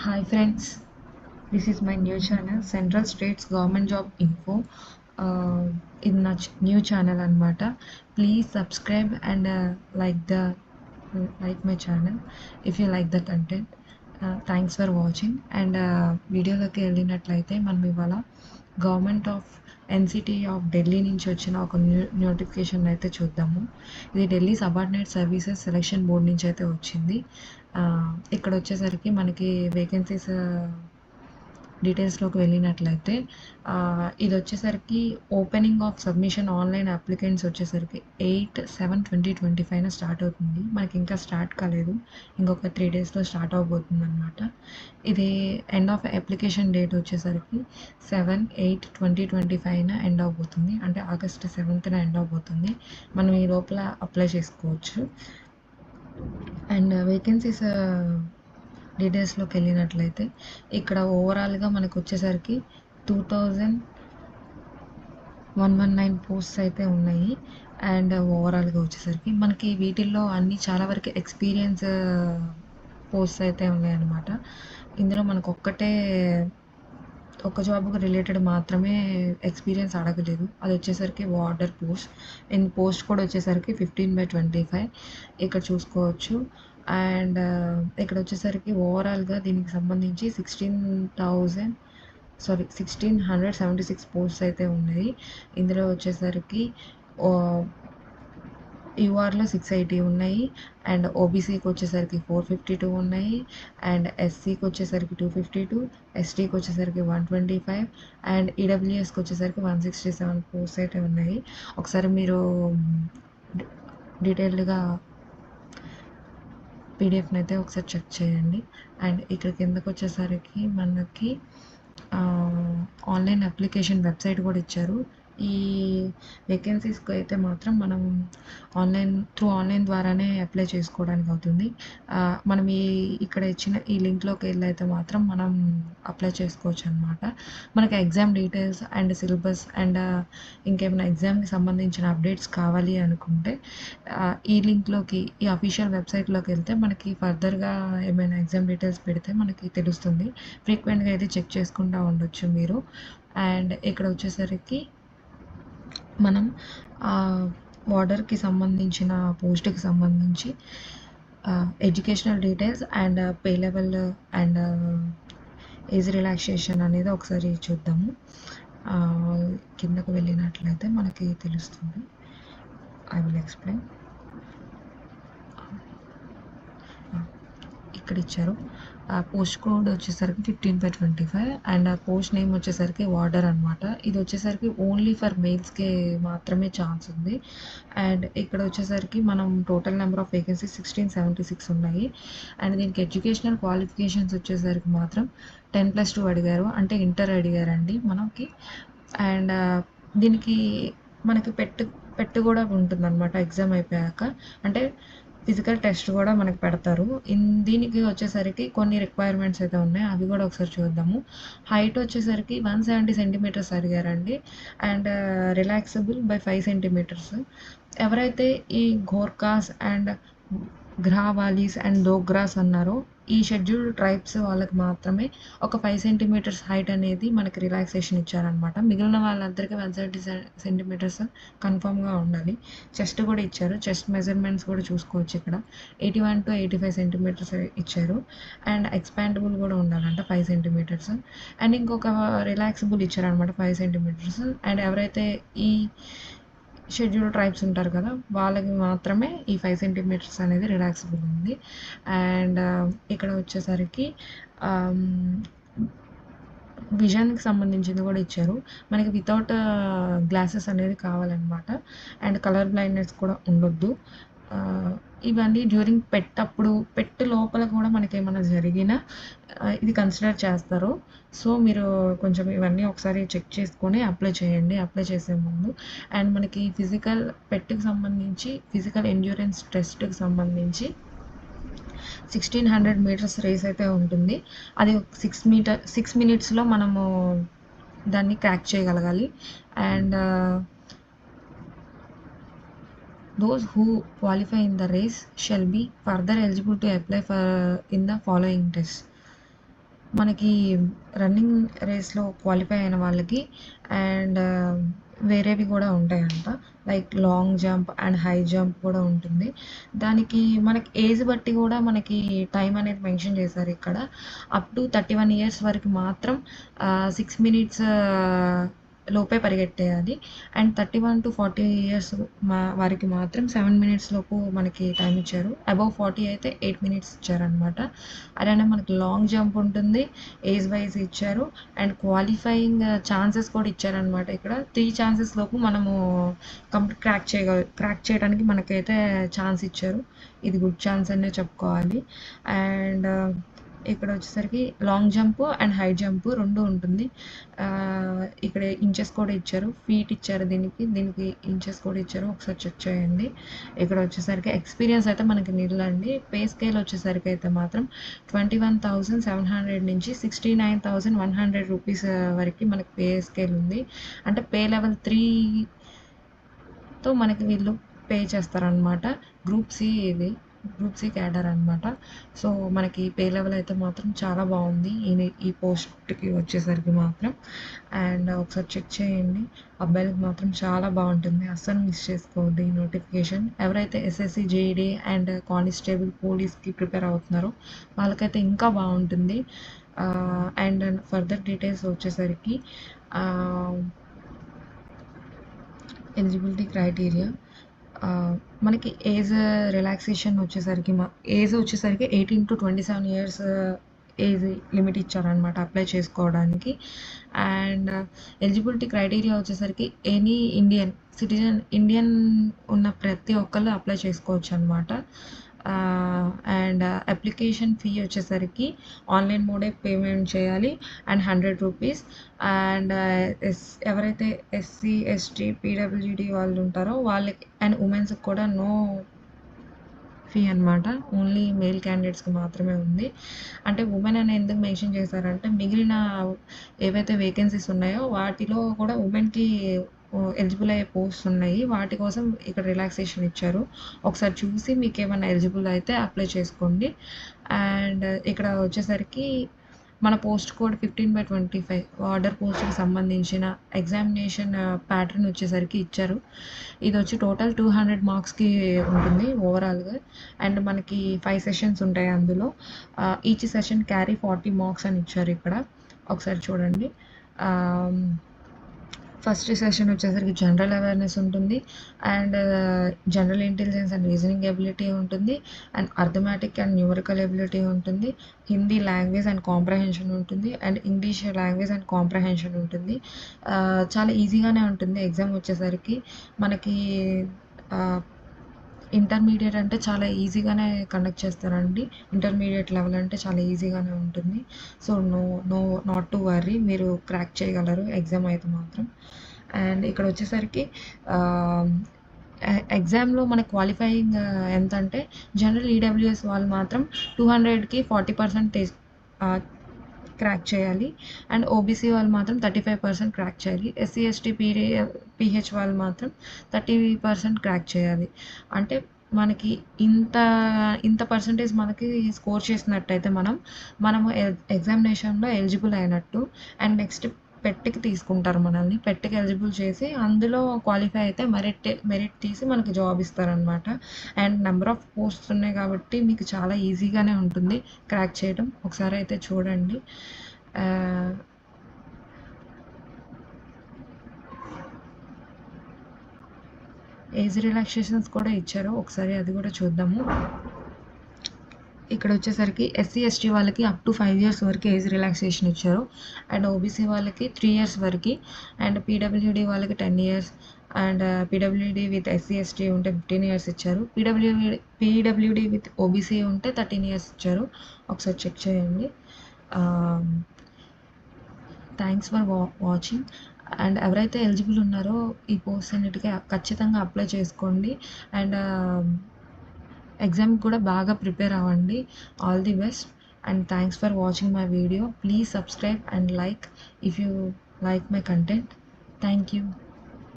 Hi friends, this is my new channel Central States Government Job Info. ఇది నా new channel అనమాట. Please subscribe and like my channel if you like the content. Thanks for watching. And వీడియోలోకి వెళ్ళినట్లయితే మనం ఇవాళ government of NCT of Delhi నుంచి వచ్చిన ఒక నోటిఫికేషన్ అయితే చూద్దాము. ఇది Delhi subordinate services selection board నుంచి అయితే వచ్చింది. ఇక్కడ వచ్చేసరికి మనకి వేకెన్సీస్ డీటెయిల్స్లోకి వెళ్ళినట్లయితే ఇది వచ్చేసరికి opening of submission online applicants వచ్చేసరికి 8/7/2025 స్టార్ట్ అవుతుంది. మనకి ఇంకా స్టార్ట్ కాలేదు, ఇంకొక 3 డేస్లో స్టార్ట్ అవబోతుంది అనమాట. ఇది ఎండ్ ఆఫ్ అప్లికేషన్ డేట్ వచ్చేసరికి 7/8/2025 ఎండ్ అవబోతుంది. అంటే ఆగస్ట్ 7th ఎండ్ అవబోతుంది. మనం ఈ లోపల అప్లై చేసుకోవచ్చు. అండ్ వేకెన్సీస్ డీటెయిల్స్లోకి వెళ్ళినట్లయితే ఇక్కడ ఓవరాల్గా మనకు వచ్చేసరికి 2119 పోస్ట్స్ అయితే ఉన్నాయి. అండ్ ఓవరాల్గా వచ్చేసరికి మనకి వీటిల్లో అన్ని చాలా వరకు ఎక్స్పీరియన్స్ పోస్ట్స్ అయితే ఉన్నాయన్నమాట. ఇందులో మనకు ఒక జాబ్కి రిలేటెడ్ మాత్రమే ఎక్స్పీరియన్స్ అడగలేదు. అది వచ్చేసరికి వార్డర్ పోస్ట్. పోస్ట్ కూడా వచ్చేసరికి 15/25 ఇక్కడ చూసుకోవచ్చు. అండ్ ఇక్కడ వచ్చేసరికి ఓవరాల్గా దీనికి సంబంధించి 1676 పోస్ట్స్ అయితే ఉన్నాయి. ఇందులో వచ్చేసరికి యూఆర్లో 680 ఉన్నాయి. అండ్ ఓబీసీకి వచ్చేసరికి 452 ఉన్నాయి. అండ్ ఎస్సీకి వచ్చేసరికి 252, ఎస్టీకి వచ్చేసరికి 125, అండ్ ఈడబ్ల్యూఎస్కి వచ్చేసరికి 167 పోస్ట్స్ అయితే ఉన్నాయి. ఒకసారి మీరు డీటెయిల్డ్గా పీడిఎఫ్ని అయితే ఒకసారి చెక్ చేయండి. అండ్ ఇక్కడ కిందకు వచ్చేసరికి మనకి ఆన్లైన్ అప్లికేషన్ వెబ్సైట్ కూడా ఇచ్చారు. ఈ వేకెన్సీస్కి అయితే మాత్రం మనం ఆన్లైన్ ద్వారానే అప్లై చేసుకోవడానికి అవుతుంది. మనం ఇక్కడ ఇచ్చిన ఈ లింక్లోకి వెళ్ళి అయితే మాత్రం మనం అప్లై చేసుకోవచ్చు అనమాట. మనకి exam details and syllabus and ఇంకేమైనా ఎగ్జామ్కి సంబంధించిన అప్డేట్స్ కావాలి అనుకుంటే ఈ లింక్లోకి, ఈ అఫీషియల్ వెబ్సైట్లోకి వెళ్తే మనకి ఫర్దర్గా ఏమైనా ఎగ్జామ్ డీటెయిల్స్ పెడితే మనకి తెలుస్తుంది. ఫ్రీక్వెంట్గా అయితే చెక్ చేసుకుంటూ ఉండొచ్చు మీరు. అండ్ ఇక్కడ వచ్చేసరికి మనం వార్డర్కి సంబంధించిన పోస్ట్కి సంబంధించి educational details and pay level and age relaxation అనేది ఒకసారి చూద్దాము. కిందకు వెళ్ళినట్లయితే మనకి తెలుస్తుంది. I will explain. ఇక్కడ ఇచ్చారు. పోస్ట్ కోడ్ వచ్చేసరికి 15/25 అండ్ పోస్ట్ నేమ్ వచ్చేసరికి వార్డర్ అనమాట. ఇది వచ్చేసరికి ఓన్లీ ఫర్ మెయిల్స్కే మాత్రమే ఛాన్స్ ఉంది. అండ్ ఇక్కడ వచ్చేసరికి మనం టోటల్ నెంబర్ ఆఫ్ వేకెన్సీస్ 1676 ఉన్నాయి. అండ్ దీనికి ఎడ్యుకేషనల్ క్వాలిఫికేషన్స్ వచ్చేసరికి మాత్రం 10+2 అడిగారు, అంటే ఇంటర్ అడిగారండి మనకి. అండ్ దీనికి మనకి పెట్టు కూడా ఉంటుందన్నమాట ఎగ్జామ్ అయిపోయాక. అంటే ఫిజికల్ టెస్ట్ కూడా మనకు పెడతారు. దీనికి వచ్చేసరికి కొన్ని రిక్వైర్మెంట్స్ అయితే ఉన్నాయి, అవి కూడా ఒకసారి చూద్దాము. హైట్ వచ్చేసరికి 170 సెంటీమీటర్స్ అడిగారండి. And relaxable by 5 centimetres. ఎవరైతే ఈ గోర్ఖాస్ అండ్ గ్రావాలీస్ అండ్ డోగ్రాస్ అన్నారో ఈ షెడ్యూల్డ్ ట్రైబ్స్ వాళ్ళకి మాత్రమే ఒక 5 సెంటీమీటర్స్ హైట్ అనేది మనకి రిలాక్సేషన్ ఇచ్చారనమాట. మిగిలిన వాళ్ళందరికీ 170 సెంటీమీటర్స్ కన్ఫామ్గా ఉండాలి. చెస్ట్ కూడా ఇచ్చారు. చెస్ట్ మెజర్మెంట్స్ కూడా చూసుకోవచ్చు. ఇక్కడ 81 to 85 సెంటీమీటర్స్ ఇచ్చారు. అండ్ ఎక్స్పాండబుల్ కూడా ఉండాలంట 5 సెంటీమీటర్స్. అండ్ ఇంకొక రిలాక్సబుల్ ఇచ్చారనమాట 5 సెంటీమీటర్స్. అండ్ ఎవరైతే ఈ షెడ్యూల్డ్ ట్రైబ్స్ ఉంటారు కదా, వాళ్ళకి మాత్రమే ఈ 5 సెంటీమీటర్స్ అనేది రిలాక్సబుల్ ఉంది. అండ్ ఇక్కడ వచ్చేసరికి విజన్కి సంబంధించింది కూడా ఇచ్చారు. మనకి వితౌట్ గ్లాసెస్ అనేది కావాలన్నమాట. అండ్ కలర్ బ్లైండ్నెస్ కూడా ఉండొద్దు. ఇవన్నీ డ్యూరింగ్ పెట్టు లోపల కూడా మనకి ఏమైనా జరిగినా ఇది కన్సిడర్ చేస్తారు. సో మీరు కొంచెం ఇవన్నీ ఒకసారి చెక్ చేసుకొని అప్లై చేయండి అప్లై చేసే ముందు. అండ్ మనకి పెట్టుకి సంబంధించి ఫిజికల్ ఎండ్యూరెన్స్ టెస్ట్కి సంబంధించి 1600 మీటర్స్ రేస్ అయితే ఉంటుంది. అది 6 మినిట్స్లో మనము దాన్ని క్రాక్ చేయగలగాలి. And those who qualify in the race shall be further eligible to apply for in the following tests. మనకి రన్నింగ్ రేస్‌లో క్వాలిఫై అయిన వాళ్ళకి అండ్ వేరేవి గూడా ఉంటాయంట. Like long jump and high jump కూడా ఉంటుంది. దానికి మనకి ఏజ్ బట్టి గూడా మనకి టైం అనేది మెన్షన్ చేశారు ఇక్కడ. అప్ టు 31 ఇయర్స్ వరకు మాత్రం 6 మినిట్స్ లోపే పరిగెట్టేయాలి. అండ్ 31-40 ఇయర్స్ వారికి మాత్రం 7 మినిట్స్ లోపు మనకి టైం ఇచ్చారు. అబోవ్ 40 అయితే 8 మినిట్స్ ఇచ్చారనమాట. అలానే మనకి లాంగ్ జంప్ ఉంటుంది. ఏజ్ వైజ్ ఇచ్చారు. అండ్ క్వాలిఫైయింగ్ ఛాన్సెస్ కూడా ఇచ్చారనమాట ఇక్కడ. 3 ఛాన్సెస్ లోపు మనము క్రాక్ చేయడానికి మనకైతే ఛాన్స్ ఇచ్చారు. ఇది గుడ్ ఛాన్స్ అనే చెప్పుకోవాలి. అండ్ ఇక్కడ వచ్చేసరికి long jump and high jump 2 ఉంటుంది. ఇక్కడ ఇంచెస్ కూడా ఇచ్చారు. ఫీట్ ఇచ్చారు దీనికి ఇంచెస్ కూడా ఇచ్చారు. ఒకసారి చెక్ చేయండి. ఇక్కడ వచ్చేసరికి ఎక్స్పీరియన్స్ అయితే మనకి నిల్లండి. పే స్కేల్ వచ్చేసరికి అయితే మాత్రం 21,700 నుంచి 69,100 రూపీస్ వరకు మనకి పే స్కేల్ ఉంది. అంటే పే లెవెల్ 3తో మనకి వీళ్ళు పే చేస్తారనమాట. గ్రూప్ సి క్యాడర్ అనమాట. సో మనకి పే లెవెల్ అయితే మాత్రం చాలా బాగుంది ఈ పోస్ట్కి వచ్చేసరికి మాత్రం. అండ్ ఒకసారి చెక్ చేయండి. అబ్బాయిలకు మాత్రం చాలా బాగుంటుంది. అస్సలు మిస్ చేసుకోవద్దు ఈ నోటిఫికేషన్. ఎవరైతే ఎస్ఎస్సి జేఈడి అండ్ కానిస్టేబుల్ పోలీస్కి ప్రిపేర్ అవుతున్నారో వాళ్ళకైతే ఇంకా బాగుంటుంది. అండ్ ఫర్దర్ డీటెయిల్స్ వచ్చేసరికి ఎలిజిబిలిటీ క్రైటీరియా మనకి ఏజ్ రిలాక్సేషన్ వచ్చేసరికి ఏజ్ వచ్చేసరికి 18 to 27 ఇయర్స్ ఏజ్ లిమిట్ ఇచ్చారనమాట అప్లై చేసుకోవడానికి. అండ్ ఎలిజిబిలిటీ క్రైటీరియా వచ్చేసరికి ఎనీ ఇండియన్ ఉన్న ప్రతి ఒక్కళ్ళు అప్లై చేసుకోవచ్చు అనమాట. అండ్ అప్లికేషన్ ఫీ వచ్చేసరికి ఆన్లైన్ మోడే పేమెంట్ చేయాలి అండ్ 100 రూపీస్. అండ్ ఎవరైతే ఎస్సీ ఎస్టీ పీడబ్ల్యూడి వాళ్ళు ఉంటారో వాళ్ళకి అండ్ ఉమెన్స్కి కూడా నో ఫీ అనమాట. ఓన్లీ మేల్ క్యాండిడేట్స్కి మాత్రమే ఉంది. అంటే ఉమెన్ అని ఎందుకు మెన్షన్ చేశారంటే మిగిలిన ఏవైతే వేకెన్సీస్ ఉన్నాయో వాటిలో కూడా ఉమెన్కి ఎలిజిబుల్ అయ్యే పోస్ట్స్ ఉన్నాయి. వాటి కోసం ఇక్కడ రిలాక్సేషన్ ఇచ్చారు. ఒకసారి చూసి మీకు ఏమైనా ఎలిజిబుల్ అయితే అప్లై చేసుకోండి. అండ్ ఇక్కడ వచ్చేసరికి మన పోస్ట్ కోడ్ 15/25 ఆర్డర్ పోస్ట్కి సంబంధించిన ఎగ్జామినేషన్ ప్యాటర్న్ వచ్చేసరికి ఇచ్చారు. ఇది వచ్చి టోటల్ 200 మార్క్స్కి ఉంటుంది ఓవరాల్గా. అండ్ మనకి 5 సెషన్స్ ఉంటాయి అందులో. ఈచ్ సెషన్ క్యారీ 40 మార్క్స్ అని ఇచ్చారు ఇక్కడ. ఒకసారి చూడండి. ఫస్ట్ సెషన్ వచ్చేసరికి జనరల్ అవేర్నెస్ ఉంటుంది. And general intelligence and reasoning ability ఉంటుంది. And arithmetic and numerical ability ఉంటుంది. హిందీ లాంగ్వేజ్ అండ్ కాంప్రహెన్షన్ ఉంటుంది. And English language and comprehension ఉంటుంది. చాలా ఈజీగానే ఉంటుంది ఎగ్జామ్ వచ్చేసరికి. మనకి ఇంటర్మీడియట్ అంటే చాలా ఈజీగానే కండక్ట్ చేస్తారండి. ఇంటర్మీడియట్ లెవెల్ అంటే చాలా ఈజీగానే ఉంటుంది. సో నాట్ టు వర్రీ, మీరు క్రాక్ చేయగలరు ఎగ్జామ్ అయితే మాత్రం. అండ్ ఇక్కడ వచ్చేసరికి ఎగ్జామ్లో మన క్వాలిఫైయింగ్ ఎంత అంటే జనరల్ ఈడబ్ల్యూఎస్ వాళ్ళు మాత్రం 200కి 40% క్రాక్ చేయాలి. అండ్ ఓబీసీ వాళ్ళు మాత్రం 35% క్రాక్ చేయాలి. ఎస్సీ ఎస్టీ పీహెచ్ వాళ్ళు మాత్రం 30% క్రాక్ చేయాలి. అంటే మనకి ఇంత పర్సంటేజ్ మనకి స్కోర్ చేసినట్టయితే మనము ఎగ్జామినేషన్లో ఎలిజిబుల్ అయినట్టు. అండ్ నెక్స్ట్ పెట్టికి తీసుకుంటారు మనల్ని. పెట్టికి ఎలిజిబుల్ చేసి అందులో క్వాలిఫై అయితే మెరిట్ తీసి మనకి జాబ్ ఇస్తారనమాట. అండ్ నెంబర్ ఆఫ్ పోస్ట్స్ ఉన్నాయి కాబట్టి మీకు చాలా ఈజీగానే ఉంటుంది క్రాక్ చేయడం. ఒకసారి అయితే చూడండి. ఏజ్ రిలాక్సేషన్స్ కూడా ఇచ్చారు. ఒకసారి అది కూడా చూద్దాము. ఇక్కడ వచ్చేసరికి ఎస్సీ ఎస్టీ వాళ్ళకి అప్ టు 5 ఇయర్స్ వరకు ఏజ్ రిలాక్సేషన్ ఇచ్చారు. అండ్ ఓబీసీ వాళ్ళకి 3 ఇయర్స్ వరకు. అండ్ పీడబ్ల్యూడి వాళ్ళకి 10 years. And PWD with SC ST ఉంటే 15 ఇయర్స్ ఇచ్చారు. పీడబ్ల్యూడి విత్ ఓబీసీ ఉంటే 13 ఇయర్స్ ఇచ్చారు. ఒకసారి చెక్ చేయండి. Thanks for watching. అండ్ ఎవరైతే ఎలిజిబుల్ ఉన్నారో ఈ పోస్ట్ అన్నిటికీ ఖచ్చితంగా అప్లై చేసుకోండి. అండ్ ఎగ్జామ్కి కూడా బాగా ప్రిపేర్ అవ్వండి. All the best and thanks for watching my video. Please subscribe and like if you like my content. Thank you.